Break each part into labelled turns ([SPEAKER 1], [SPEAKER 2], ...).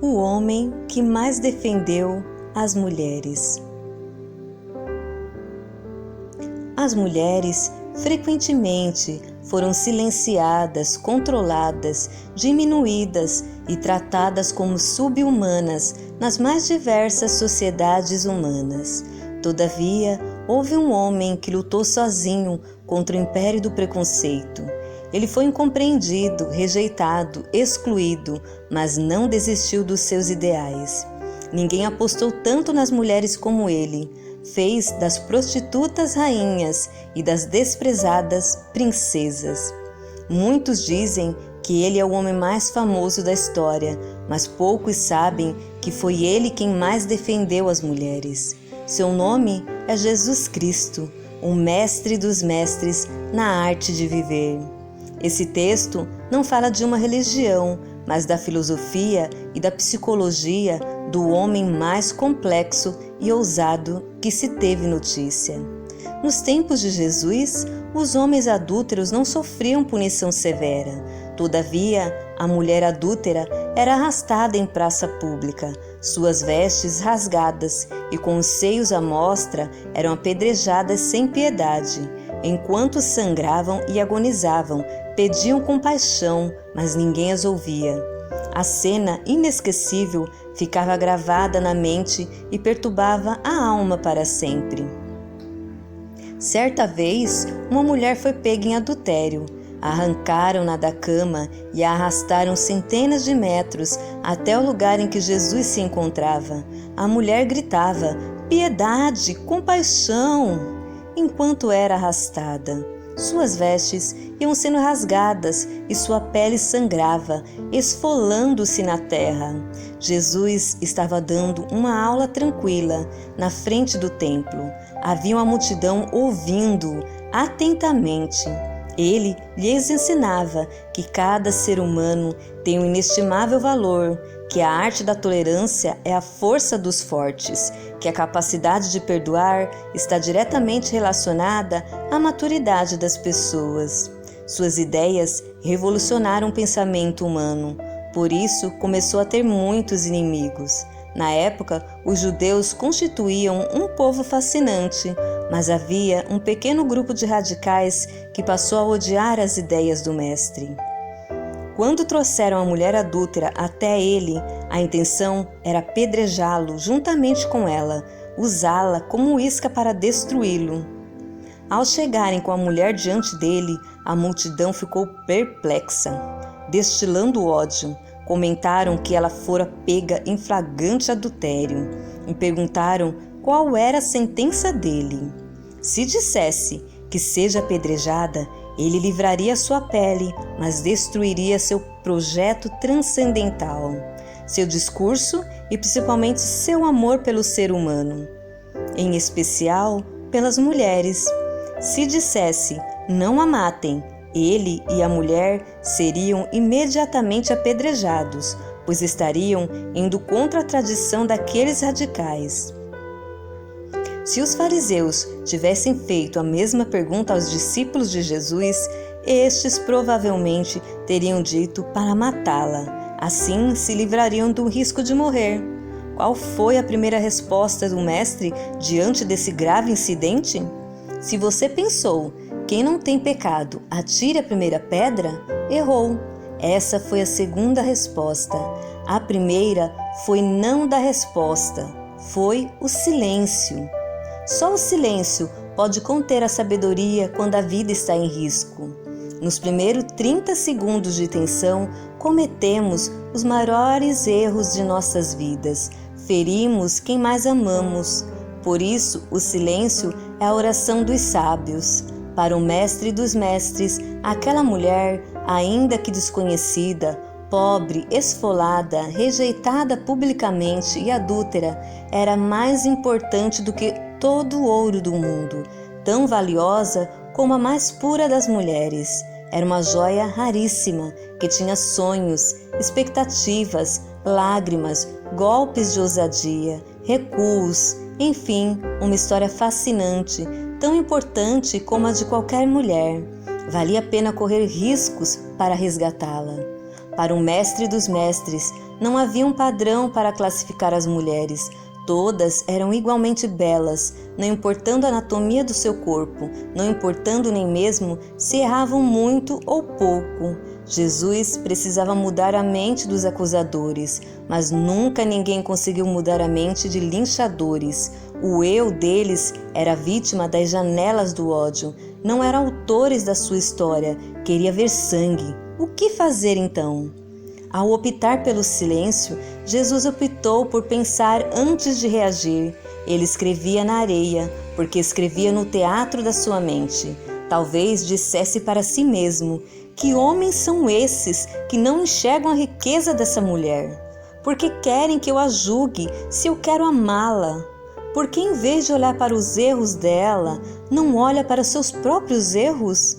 [SPEAKER 1] o homem que mais defendeu as mulheres. As mulheres frequentemente foram silenciadas, controladas, diminuídas e tratadas como sub-humanas nas mais diversas sociedades humanas. Todavia, houve um homem que lutou sozinho contra o império do preconceito. Ele foi incompreendido, rejeitado, excluído, mas não desistiu dos seus ideais. Ninguém apostou tanto nas mulheres como ele. Fez das prostitutas rainhas e das desprezadas princesas. Muitos dizem que ele é o homem mais famoso da história, mas poucos sabem que foi ele quem mais defendeu as mulheres. Seu nome é Jesus Cristo, o mestre dos mestres na arte de viver. Esse texto não fala de uma religião, mas da filosofia e da psicologia do homem mais complexo e ousado que se teve notícia. Nos tempos de Jesus, os homens adúlteros não sofriam punição severa. Todavia, a mulher adúltera era arrastada em praça pública, suas vestes rasgadas e com os seios à mostra eram apedrejadas sem piedade. Enquanto sangravam e agonizavam, pediam compaixão, mas ninguém as ouvia. A cena inesquecível ficava gravada na mente e perturbava a alma para sempre. Certa vez, uma mulher foi pega em adultério. Arrancaram-na da cama e a arrastaram centenas de metros até o lugar em que Jesus se encontrava. A mulher gritava: "Piedade, compaixão!" enquanto era arrastada. Suas vestes iam sendo rasgadas e sua pele sangrava, esfolando-se na terra. Jesus estava dando uma aula tranquila na frente do templo. Havia uma multidão ouvindo atentamente. Ele lhes ensinava que cada ser humano tem um inestimável valor, que a arte da tolerância é a força dos fortes, que a capacidade de perdoar está diretamente relacionada à maturidade das pessoas. Suas ideias revolucionaram o pensamento humano, por isso começou a ter muitos inimigos. Na época, os judeus constituíam um povo fascinante, mas havia um pequeno grupo de radicais que passou a odiar as ideias do mestre. Quando trouxeram a mulher adúltera até ele, a intenção era apedrejá-lo juntamente com ela, usá-la como isca para destruí-lo. Ao chegarem com a mulher diante dele, a multidão ficou perplexa, destilando ódio. Comentaram que ela fora pega em flagrante adultério e perguntaram qual era a sentença dele. Se dissesse que seja apedrejada, ele livraria sua pele, mas destruiria seu projeto transcendental, seu discurso e principalmente seu amor pelo ser humano, em especial pelas mulheres. Se dissesse não a matem, ele e a mulher seriam imediatamente apedrejados, pois estariam indo contra a tradição daqueles radicais. Se os fariseus tivessem feito a mesma pergunta aos discípulos de Jesus, estes provavelmente teriam dito para matá-la. Assim, se livrariam do risco de morrer. Qual foi a primeira resposta do mestre diante desse grave incidente? Se você pensou: "Quem não tem pecado, atire a primeira pedra", errou. Essa foi a segunda resposta. A primeira foi não da resposta, foi o silêncio. Só o silêncio pode conter a sabedoria quando a vida está em risco. Nos primeiros 30 segundos de tensão, cometemos os maiores erros de nossas vidas. Ferimos quem mais amamos. Por isso, o silêncio é a oração dos sábios. Para o mestre dos mestres, aquela mulher, ainda que desconhecida, pobre, esfolada, rejeitada publicamente e adúltera, era mais importante do que todo o ouro do mundo, tão valiosa como a mais pura das mulheres. Era uma joia raríssima, que tinha sonhos, expectativas, lágrimas, golpes de ousadia, recuos, enfim, uma história fascinante, tão importante como a de qualquer mulher. Valia a pena correr riscos para resgatá-la. Para o mestre dos mestres, não havia um padrão para classificar as mulheres. Todas eram igualmente belas, não importando a anatomia do seu corpo, não importando nem mesmo se erravam muito ou pouco. Jesus precisava mudar a mente dos acusadores, mas nunca ninguém conseguiu mudar a mente de linchadores. O eu deles era vítima das janelas do ódio, não eram autores da sua história, queria ver sangue. O que fazer então? Ao optar pelo silêncio, Jesus optou por pensar antes de reagir. Ele escrevia na areia, porque escrevia no teatro da sua mente. Talvez dissesse para si mesmo: que homens são esses que não enxergam a riqueza dessa mulher? Porque querem que eu a julgue se eu quero amá-la? Porque em vez de olhar para os erros dela, não olha para seus próprios erros?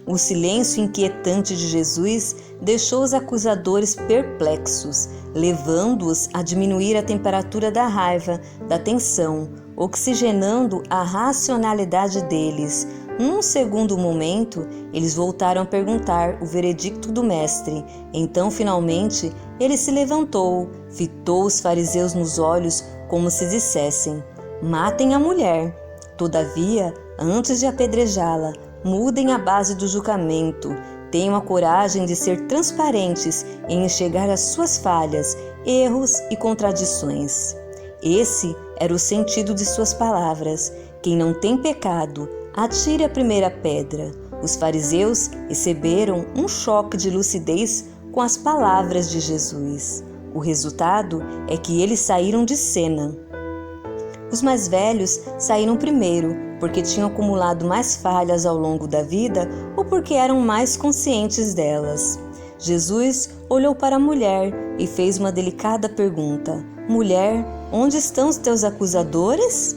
[SPEAKER 1] O silêncio inquietante de Jesus deixou os acusadores perplexos, levando-os a diminuir a temperatura da raiva, da tensão, oxigenando a racionalidade deles. Num segundo momento, eles voltaram a perguntar o veredicto do mestre. Então, finalmente, ele se levantou, fitou os fariseus nos olhos como se dissessem: matem a mulher. Todavia, antes de apedrejá-la, mudem a base do julgamento, tenham a coragem de ser transparentes em enxergar as suas falhas, erros e contradições. Esse era o sentido de suas palavras. Quem não tem pecado, atire a primeira pedra. Os fariseus receberam um choque de lucidez com as palavras de Jesus. O resultado é que eles saíram de cena. Os mais velhos saíram primeiro, porque tinham acumulado mais falhas ao longo da vida ou porque eram mais conscientes delas. Jesus olhou para a mulher e fez uma delicada pergunta: mulher, onde estão os teus acusadores?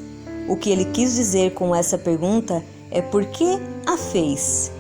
[SPEAKER 1] O que ele quis dizer com essa pergunta é por que a fez.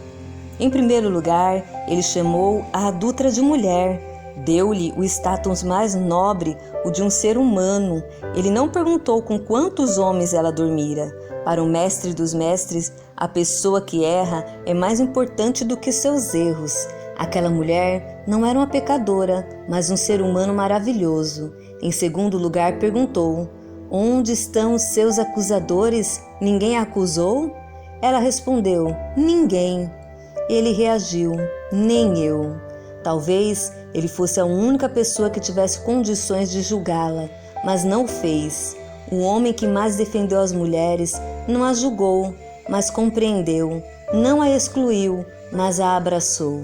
[SPEAKER 1] Em primeiro lugar, ele chamou a adúltera de mulher. Deu-lhe o status mais nobre, o de um ser humano. Ele não perguntou com quantos homens ela dormira. Para o mestre dos mestres, a pessoa que erra é mais importante do que seus erros. Aquela mulher não era uma pecadora, mas um ser humano maravilhoso. Em segundo lugar, perguntou: onde estão os seus acusadores? Ninguém a acusou? Ela respondeu: ninguém. Ele reagiu: nem eu. Talvez ele fosse a única pessoa que tivesse condições de julgá-la, mas não o fez. O homem que mais defendeu as mulheres não a julgou, mas compreendeu. Não a excluiu, mas a abraçou.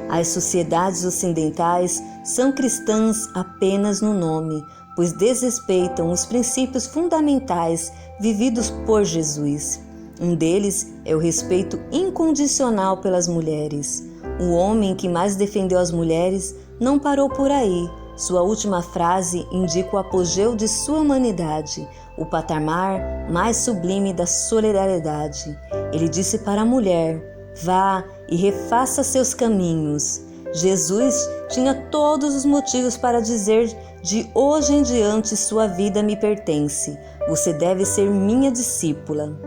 [SPEAKER 1] As sociedades ocidentais são cristãs apenas no nome, pois desrespeitam os princípios fundamentais vividos por Jesus. Um deles é o respeito incondicional pelas mulheres. O homem que mais defendeu as mulheres não parou por aí. Sua última frase indica o apogeu de sua humanidade, o patamar mais sublime da solidariedade. Ele disse para a mulher: vá e refaça seus caminhos. Jesus tinha todos os motivos para dizer: de hoje em diante sua vida me pertence. Você deve ser minha discípula.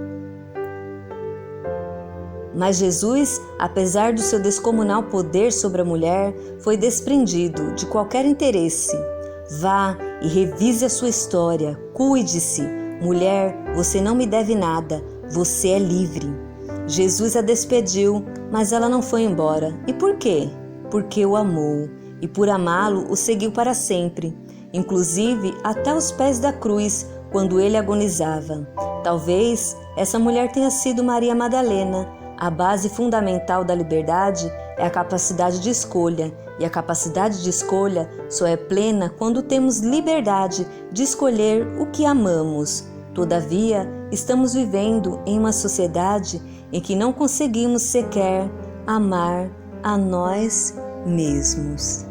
[SPEAKER 1] Mas Jesus, apesar do seu descomunal poder sobre a mulher, foi desprendido de qualquer interesse. Vá e revise a sua história, cuide-se. Mulher, você não me deve nada, você é livre. Jesus a despediu, mas ela não foi embora. E por quê? Porque o amou, e por amá-lo o seguiu para sempre, inclusive até os pés da cruz, quando ele agonizava. Talvez essa mulher tenha sido Maria Madalena. A base fundamental da liberdade é a capacidade de escolha, e a capacidade de escolha só é plena quando temos liberdade de escolher o que amamos. Todavia, estamos vivendo em uma sociedade em que não conseguimos sequer amar a nós mesmos.